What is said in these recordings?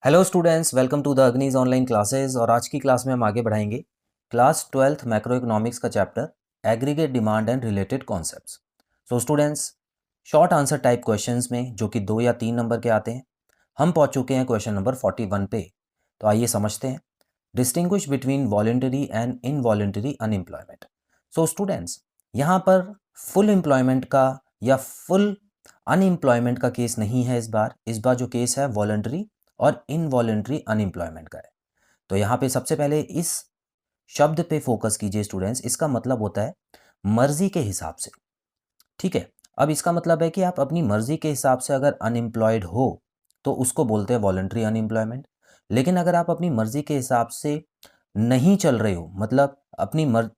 Hello students, welcome to the Agnij online classes. और आज की क्लास में हम आगे बढ़ाएंगे क्लास 12th मैक्रो इकोनॉमिक्स का chapter aggregate demand and related concepts. So students, short answer type questions में जो कि 2 या 3 नंबर के आते हैं, हम पहुंच चुके हैं क्वेश्चन नंबर 41 पे। तो आइए समझते हैं। Distinguish between voluntary and involuntary unemployment. So students, यहाँ पर फुल एम्प्लॉयमेंट का या फुल अनएम्प्लॉयमेंट का केस नहीं है। इस बार जो केस है वॉलेंटरी और इनवॉलेंटरी अनएम्प्लॉयमेंट का है। तो यहाँ पे सबसे पहले इस शब्द पे फोकस कीजिए स्टूडेंट्स। इसका मतलब होता है मर्जी के हिसाब से। ठीक है, अब इसका मतलब है कि आप अपनी मर्जी के हिसाब से अगर अनएम्प्लॉयड हो तो उसको बोलते हैं वॉलेंटरी अनएम्प्लॉयमेंट। लेकिन अगर आप अपनी मर्जी के हिसाब से नहीं चल रहे हो, मतलब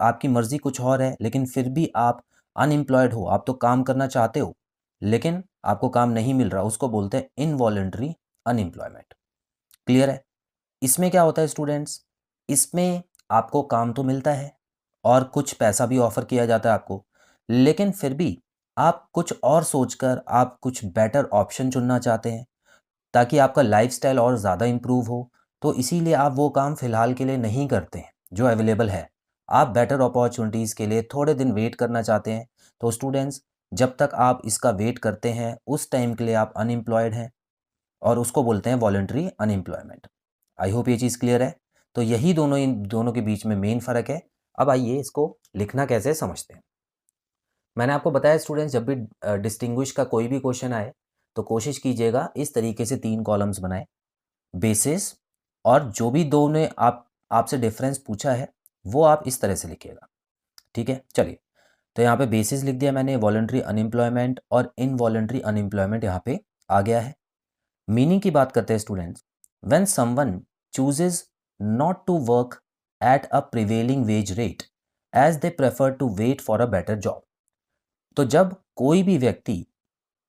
आपकी मर्जी कुछ और है लेकिन फिर भी आप अनएम्प्लॉयड हो, आप तो काम करना चाहते हो लेकिन आपको काम नहीं मिल रहा, उसको बोलते हैं इनवॉलेंटरी अनएम्प्लॉयमेंट। क्लियर है? इसमें क्या होता है स्टूडेंट्स, इसमें आपको काम तो मिलता है और कुछ पैसा भी ऑफर किया जाता है आपको, लेकिन फिर भी आप कुछ और सोचकर आप कुछ बेटर ऑप्शन चुनना चाहते हैं ताकि आपका लाइफस्टाइल और ज़्यादा इम्प्रूव हो। तो इसीलिए आप वो काम फ़िलहाल के लिए नहीं करते हैं जो अवेलेबल है। आप बेटर अपॉर्चुनिटीज़ के लिए थोड़े दिन वेट करना चाहते हैं। तो स्टूडेंट्स, जब तक आप इसका वेट करते हैं उस टाइम के लिए आप अनएम्प्लॉयड हैं और उसको बोलते हैं वॉलंटरी अनएम्प्लॉयमेंट। आई होप ये चीज़ क्लियर है। तो यही इन दोनों के बीच में मेन फ़र्क है। अब आइए इसको लिखना कैसे समझते हैं। मैंने आपको बताया स्टूडेंट्स, जब भी डिस्टिंग्विश का कोई भी क्वेश्चन आए तो कोशिश कीजिएगा इस तरीके से 3 कॉलम्स बनाएं। बेसिस, और जो भी दो ने आपसे डिफरेंस पूछा है वो आप इस तरह से लिखिएगा। ठीक है, चलिए। तो यहाँ पे बेसिस लिख दिया मैंने, वॉलंटरी अनएम्प्लॉयमेंट और इनवॉलंटरी अनएम्प्लॉयमेंट यहाँ पे आ गया है। मीनिंग की बात करते हैं students. When someone chooses not to work at a prevailing wage rate as they prefer to wait for a better job. तो जब कोई भी व्यक्ति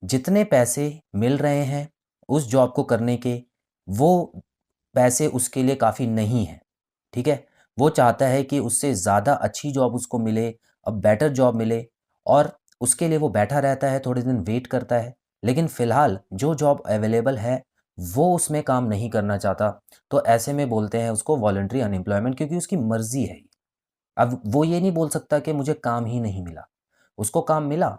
जितने पैसे मिल रहे हैं उस जॉब को करने के, वो पैसे उसके लिए काफ़ी नहीं है। ठीक है, वो चाहता है कि उससे ज़्यादा अच्छी जॉब उसको मिले, अब बेटर जॉब मिले, और उसके लिए वो बैठा रहता है, थोड़े दिन वेट करता है, लेकिन फ़िलहाल जो जॉब अवेलेबल है वो उसमें काम नहीं करना चाहता। तो ऐसे में बोलते हैं उसको वॉलंटरी अनएम्प्लॉयमेंट, क्योंकि उसकी मर्ज़ी है। अब वो ये नहीं बोल सकता कि मुझे काम ही नहीं मिला। उसको काम मिला,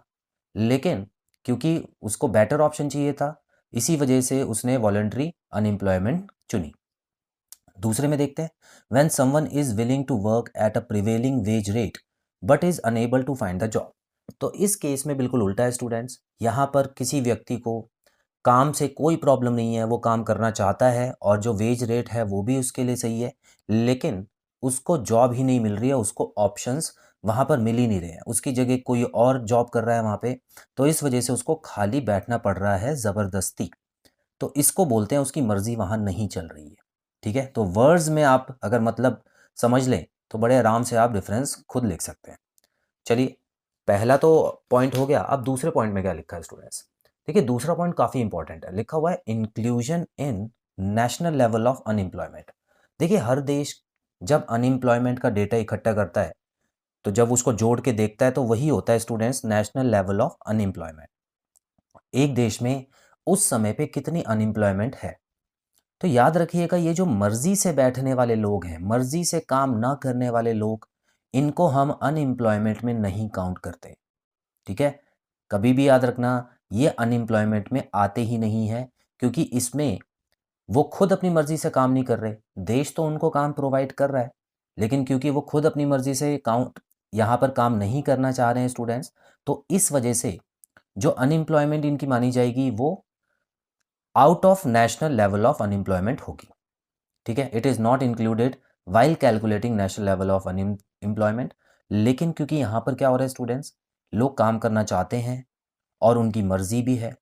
लेकिन क्योंकि उसको बेटर ऑप्शन चाहिए था, इसी वजह से उसने वॉलंटरी अनएम्प्लॉयमेंट चुनी। दूसरे में देखते हैं, when someone is willing to work at a prevailing wage rate but is unable to find the job. तो इस केस में बिल्कुल उल्टा है स्टूडेंट्स। यहाँ पर किसी व्यक्ति को काम से कोई प्रॉब्लम नहीं है, वो काम करना चाहता है और जो वेज रेट है वो भी उसके लिए सही है, लेकिन उसको जॉब ही नहीं मिल रही है, उसको ऑप्शंस वहाँ पर मिल ही नहीं रहे हैं, उसकी जगह कोई और जॉब कर रहा है वहाँ पे। तो इस वजह से उसको खाली बैठना पड़ रहा है ज़बरदस्ती। तो इसको बोलते हैं उसकी मर्ज़ी वहाँ नहीं चल रही है। ठीक है, तो वर्ड्स में आप अगर मतलब समझ लें तो बड़े आराम से आप डिफरेंस खुद लिख सकते हैं। चलिए, पहला तो पॉइंट हो गया। अब दूसरे पॉइंट में क्या लिखा है स्टूडेंट्स? देखिए, दूसरा पॉइंट काफ़ी इंपॉर्टेंट है। लिखा हुआ है inclusion in national level of unemployment. देखिए, हर देश जब अनएम्प्लॉयमेंट का डेटा इकट्ठा करता है तो जब उसको जोड़ के देखता है तो वही होता है students national level of unemployment. एक देश में उस समय पे कितनी अनएम्प्लॉयमेंट है। तो याद रखिएगा, ये जो मर्जी से बैठने वाले लोग हैं, मर्जी से काम ना करने वाले लोग, इनको हम अनएम्प्लॉयमेंट में नहीं काउंट करते। ठीक है, कभी भी याद रखना, ये अनएम्प्लॉयमेंट में आते ही नहीं है, क्योंकि इसमें वो खुद अपनी मर्जी से काम नहीं कर रहे। देश तो उनको काम प्रोवाइड कर रहा है, लेकिन क्योंकि वो खुद अपनी मर्जी से काउंट यहाँ पर काम नहीं करना चाह रहे हैं स्टूडेंट्स, तो इस वजह से जो अनएम्प्लॉयमेंट इनकी मानी जाएगी वो out of national level of unemployment होगी। ठीक है, it is not included while calculating national level of unemployment. लेकिन क्योंकि यहाँ पर क्या हो रहा है स्टूडेंट्स, लोग काम करना चाहते हैं और उनकी मर्जी भी है,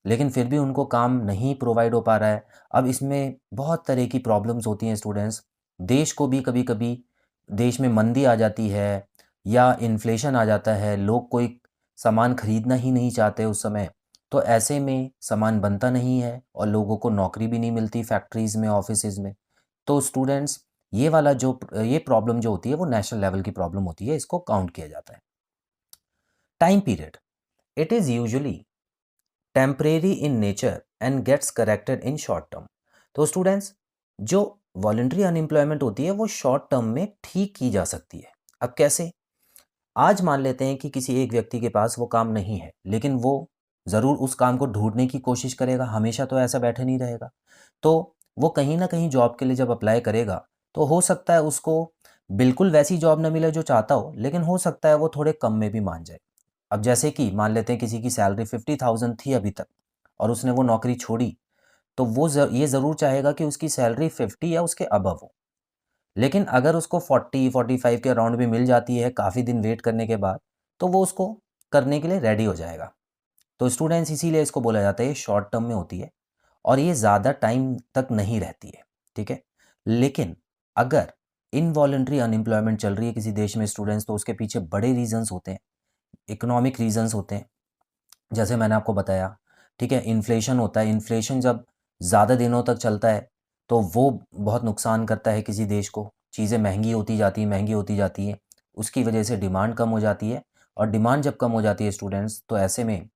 लेकिन फिर भी उनको काम नहीं प्रोवाइड हो पा रहा है। अब इसमें बहुत तरह की प्रॉब्लम्स होती हैं स्टूडेंट्स। देश को भी कभी कभी देश में मंदी आ जाती है या इन्फ्लेशन आ जाता है, लोग कोई सामान खरीदना ही नहीं चाहते उस समय। तो ऐसे में सामान बनता नहीं है और लोगों को नौकरी भी नहीं मिलती फैक्ट्रीज़ में, ऑफिसेज़ में। तो स्टूडेंट्स, ये प्रॉब्लम जो होती है वो नेशनल लेवल की प्रॉब्लम होती है, इसको काउंट किया जाता है। Time period, it is usually temporary in nature and gets corrected in short term. तो स्टूडेंट्स, जो वॉलंटरी अनएम्प्लॉयमेंट होती है वो शॉर्ट टर्म में ठीक की जा सकती है। अब कैसे? आज मान लेते हैं कि किसी एक व्यक्ति के पास वो काम नहीं है, लेकिन वो ज़रूर उस काम को ढूँढने की कोशिश करेगा, हमेशा तो ऐसा बैठे नहीं रहेगा। तो वो कहीं न कहीं जॉब के लिए जब अप्लाई करेगा, तो हो सकता है उसको बिल्कुल वैसी जॉब ना मिले जो चाहता हो, लेकिन हो सकता है वो थोड़े कम में भी मान जाए। अब जैसे कि मान लेते हैं किसी की सैलरी 50,000 थी अभी तक और उसने वो नौकरी छोड़ी, तो वो ये ज़रूर चाहेगा कि उसकी सैलरी 50 या उसके अबव हो। लेकिन अगर उसको 40-45 के अराउंड भी मिल जाती है काफ़ी दिन वेट करने के बाद, तो वो उसको करने के लिए रेडी हो जाएगा। तो स्टूडेंट्स, इसीलिए इसको बोला जाता है ये शॉर्ट टर्म में होती है और ये ज़्यादा टाइम तक नहीं रहती है, ठीक है? लेकिन अगर इनवॉलंटरी अनएम्प्लॉयमेंट चल रही है किसी देश में स्टूडेंट्स, तो उसके पीछे बड़े रीज़न्स होते हैं, इकोनॉमिक रीज़न्स होते हैं। जैसे मैंने आपको बताया, ठीक है? इन्फ्लेशन होता है, इन्फ्लेशन जब ज़्यादा दिनों तक चलता है, तो वो बहुत नुकसान करता है किसी देश को। चीज़ें महंगी होती जाती हैं, उसकी वजह से डिमांड कम हो जाती है और डिमांड जब कम हो जाती है स्टूडेंट्स, तो ऐसे में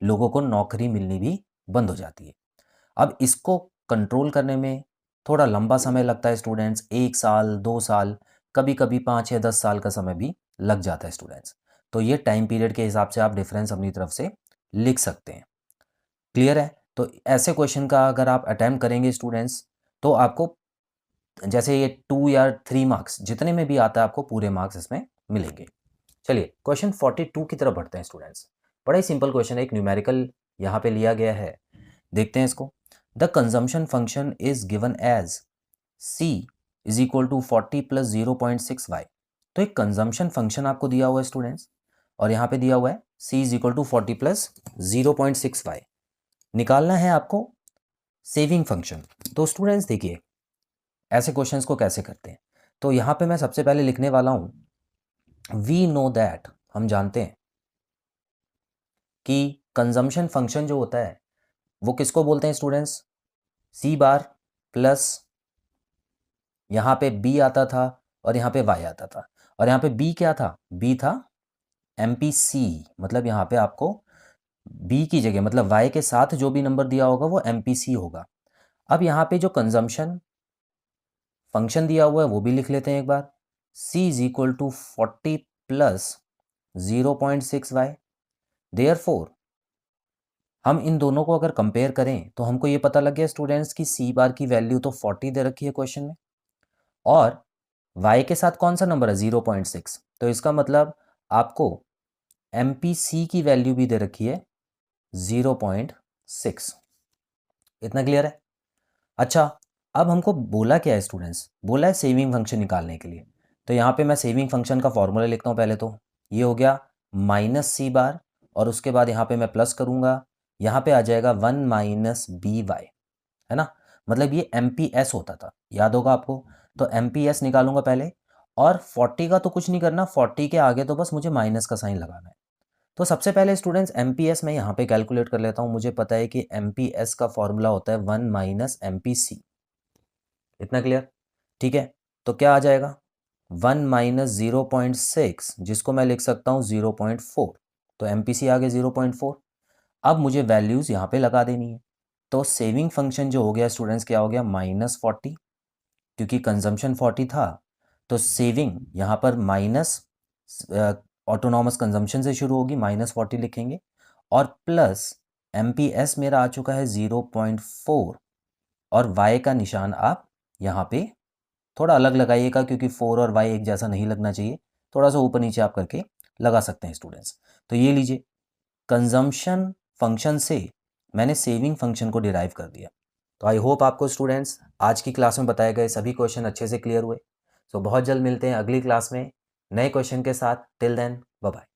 लोगों को नौकरी मिलनी भी बंद हो जाती है। अब इसको कंट्रोल करने में थोड़ा लंबा समय लगता है स्टूडेंट्स, 1 साल, 2 साल, कभी-कभी 5 या 10 साल का समय भी लग जाता है स्टूडेंट्स। तो ये टाइम पीरियड के हिसाब से आप डिफरेंस अपनी तरफ से लिख सकते हैं। क्लियर है? तो ऐसे क्वेश्चन का अगर आप अटेम्प्ट करेंगे स्टूडेंट्स, तो आपको जैसे ये 2 या 3 मार्क्स जितने में भी आता है, आपको पूरे मार्क्स इसमें मिलेंगे। चलिए क्वेश्चन 42 की तरफ बढ़ते हैं स्टूडेंट्स। बड़ा ही सिंपल क्वेश्चन है, एक न्यूमेरिकल यहाँ पे लिया गया है। देखते हैं इसको। The consumption function is given as c is equal to 40 plus 0.6y। तो एक कंजम्पशन फंक्शन आपको दिया हुआ है स्टूडेंट्स और यहाँ पे दिया हुआ है c is equal to 40 plus 0.6y। निकालना है आपको सेविंग फंक्शन। तो स्टूडेंट्स देखिए, ऐसे क्वेश्चंस को कैसे करते हैं। तो यहाँ पे मैं सबसे पहले लिखने वाला हूँ वी नो दैट, हम जानते हैं कि कंजम्पशन फंक्शन जो होता है वो किसको बोलते हैं स्टूडेंट्स, सी बार प्लस यहाँ पे बी आता था और यहाँ पे वाई आता था। और यहाँ पे बी क्या था, बी था MPC। मतलब यहाँ पे आपको बी की जगह मतलब वाई के साथ जो भी नंबर दिया होगा वो MPC होगा। अब यहाँ पे जो कंजम्पशन फंक्शन दिया हुआ है वो भी लिख लेते हैं एक बार। c is equal to 40 plus 0.6y। Therefore हम इन दोनों को अगर कंपेयर करें तो हमको ये पता लग गया स्टूडेंट्स की सी बार की वैल्यू तो 40 दे रखी है क्वेश्चन में और y के साथ कौन सा नंबर है 0.6। तो इसका मतलब आपको MPC की वैल्यू भी दे रखी है 0.6। इतना क्लियर है? अच्छा, अब हमको बोला क्या है स्टूडेंट्स, बोला है सेविंग फंक्शन निकालने के लिए। तो यहाँ पे मैं सेविंग फंक्शन का फॉर्मूला लिखता हूँ पहले। तो ये हो गया माइनस सी बार और उसके बाद यहाँ पे मैं प्लस करूँगा, यहाँ पे आ जाएगा 1 माइनस बी वाई, है ना? मतलब ये MPS होता था, याद होगा आपको। तो MPS निकालूंगा पहले और 40 का तो कुछ नहीं करना, 40 के आगे तो बस मुझे माइनस का साइन लगाना है। तो सबसे पहले स्टूडेंट्स MPS मैं यहाँ पे कैलकुलेट कर लेता हूँ। मुझे पता है कि MPS का फॉर्मूला होता है 1 माइनस MPC। इतना क्लियर? ठीक है, तो क्या आ जाएगा 1 माइनस 0.6 जिसको मैं लिख सकता हूँ 0.4। तो MPC आ गया 0.4। अब मुझे वैल्यूज़ यहाँ पे लगा देनी है। तो सेविंग फंक्शन जो हो गया स्टूडेंट्स क्या हो गया -40, क्योंकि कंजम्पशन 40 था। तो सेविंग यहाँ पर माइनस ऑटोनॉमस कंजम्पशन से शुरू होगी, -40 लिखेंगे और प्लस MPS मेरा आ चुका है 0.4 और y का निशान आप यहाँ पे थोड़ा अलग लगाइएगा क्योंकि 4 और y एक जैसा नहीं लगना चाहिए, थोड़ा सा ऊपर नीचे आप करके लगा सकते हैं स्टूडेंट्स। तो ये लीजिए, कंजम्पशन फंक्शन से मैंने सेविंग फंक्शन को डिराइव कर दिया। तो आई होप आपको स्टूडेंट्स आज की क्लास में बताए गए सभी क्वेश्चन अच्छे से क्लियर हुए। सो बहुत जल्द मिलते हैं अगली क्लास में नए क्वेश्चन के साथ। Till then bye bye.